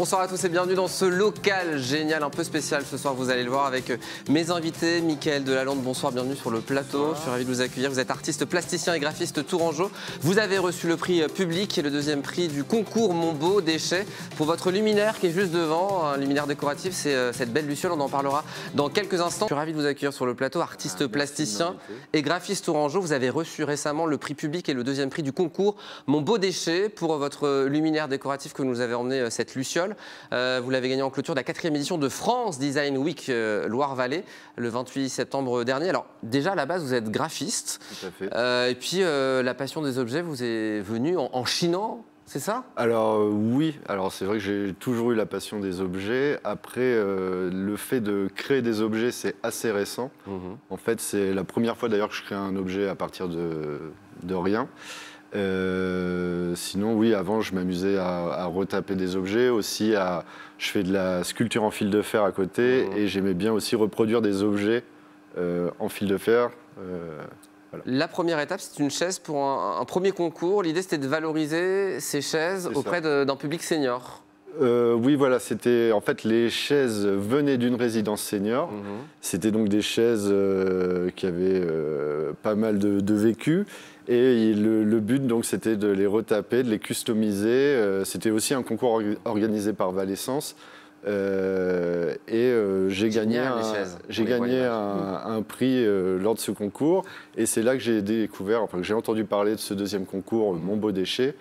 Bonsoir à tous et bienvenue dans ce local génial, un peu spécial ce soir, vous allez le voir avec mes invités. Mickaël Delalande, bonsoir, bienvenue sur le plateau. Bonsoir. Je suis ravi de vous accueillir. Vous êtes artiste plasticien et graphiste tourangeau. Vous avez reçu le prix public et le deuxième prix du concours Mon Beau Déchet pour votre luminaire qui est juste devant. Un luminaire décoratif, c'est cette belle luciole, on en parlera dans quelques instants. Je suis ravi de vous accueillir sur le plateau, artiste plasticien et graphiste tourangeau. Vous avez reçu récemment le prix public et le deuxième prix du concours Mon Beau Déchet pour votre luminaire décoratif que nous avez emmené, cette luciole. Vous l'avez gagné en clôture de la 4e édition de France Design Week Loire-Vallée le 28 septembre dernier. Alors déjà à la base vous êtes graphiste. Tout à fait. Et puis la passion des objets vous est venue en chinant, c'est ça? Alors oui, alors c'est vrai que j'ai toujours eu la passion des objets. Après, le fait de créer des objets, c'est assez récent. En fait, c'est la première fois d'ailleurs que je crée un objet à partir de rien. Sinon, oui, avant, je m'amusais à retaper des objets, aussi je fais de la sculpture en fil de fer à côté, et j'aimais bien aussi reproduire des objets en fil de fer. Voilà. La première étape, c'est une chaise pour un premier concours. L'idée, c'était de valoriser ces chaises auprès d'un public senior. Oui, voilà, c'était en fait les chaises venaient d'une résidence senior. C'était donc des chaises qui avaient pas mal de vécu. Et le but, donc, c'était de les retaper, de les customiser. C'était aussi un concours organisé par Valescence. J'ai gagné un prix lors de ce concours. Et c'est là que j'ai découvert, enfin, que j'ai entendu parler de ce deuxième concours, Mon Beau Déchet.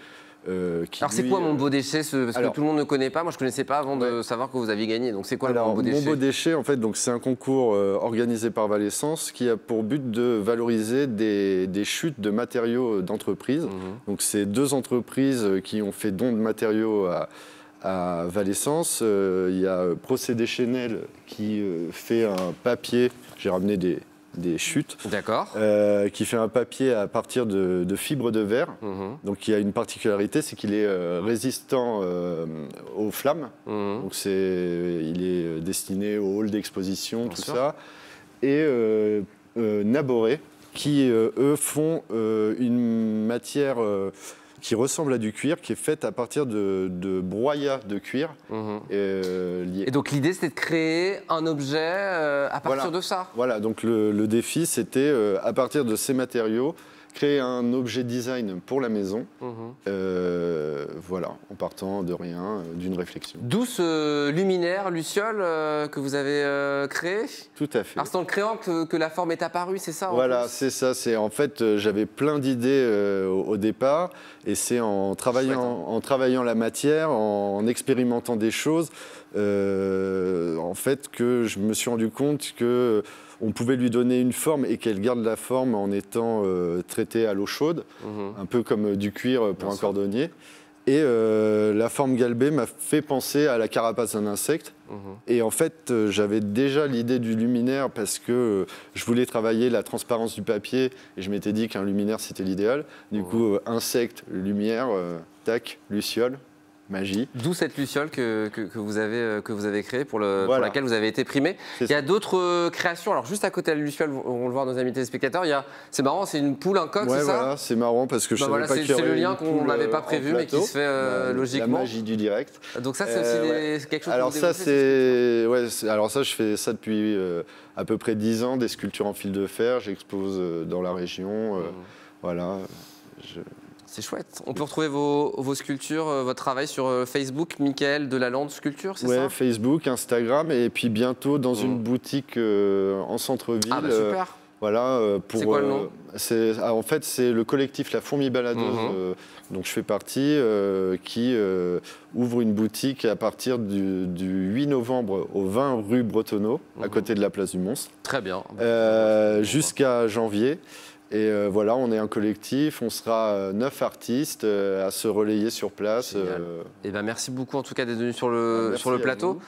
Alors c'est quoi Mon Beau Déchet? Parce que tout le monde ne connaît pas. Moi je ne connaissais pas avant de savoir que vous aviez gagné. Donc c'est quoi le Mon Beau Déchet? Mon Beau Déchet, en fait, c'est un concours organisé par Valescence qui a pour but de valoriser des chutes de matériaux d'entreprise. Donc c'est 2 entreprises qui ont fait don de matériaux à Valescence. Il y a Procédé Chenel qui fait un papier. J'ai ramené des chutes. D'accord. Qui fait un papier à partir de fibres de verre. Donc il y a une particularité, c'est qu'il est résistant aux flammes. Donc il est destiné au hall d'exposition, tout ça. Et Naboré, qui eux font une matière qui ressemble à du cuir, qui est faite à partir de broyats de cuir. Et donc l'idée c'était de créer un objet à partir de ça. Voilà, donc le défi c'était à partir de ces matériaux, créer un objet design pour la maison, voilà, en partant de rien, d'une réflexion. D'où ce luminaire, luciole, que vous avez créé? Tout à fait. Alors c'est en le créant que la forme est apparue, c'est ça? Voilà, c'est ça. En fait, j'avais plein d'idées au départ, et c'est en travaillant la matière, en expérimentant des choses, en fait, que je me suis rendu compte que on pouvait lui donner une forme et qu'elle garde la forme en étant traitée à l'eau chaude, un peu comme du cuir pour un cordonnier. Et la forme galbée m'a fait penser à la carapace d'un insecte. Et en fait, j'avais déjà l'idée du luminaire parce que je voulais travailler la transparence du papier et je m'étais dit qu'un luminaire, c'était l'idéal. Du coup, insecte, lumière, tac, luciole. Magie. D'où cette luciole que vous avez créée, pour laquelle vous avez été primé. Il y a d'autres créations. Alors juste à côté de la luciole, on va le voir dans nos amis téléspectateurs, c'est marrant, c'est une poule, un coq, c'est ça? Voilà, c'est marrant parce que je savais pas qu'il y aurait c'est le lien qu'on n'avait pas prévu mais qui se fait logiquement. La magie du direct. Donc ça c'est aussi quelque chose alors que ça, alors ça je fais ça depuis à peu près 10 ans, des sculptures en fil de fer, j'expose dans la région, voilà. C'est chouette. On peut retrouver vos sculptures, votre travail sur Facebook, Mickaël Delalande Sculpture, c'est ça? Ouais, Facebook, Instagram, et puis bientôt dans une boutique en centre-ville. Ah bah super. Voilà, c'est quoi le nom? En fait, c'est le collectif La Fourmi Baladeuse, dont je fais partie, qui ouvre une boutique à partir du 8 novembre au 20 rue Bretonneau, à côté de la place du Monstre. Très bien. Jusqu'à janvier. Et voilà, on est un collectif, on sera 9 artistes à se relayer sur place. Et ben merci beaucoup en tout cas d'être venu sur le plateau.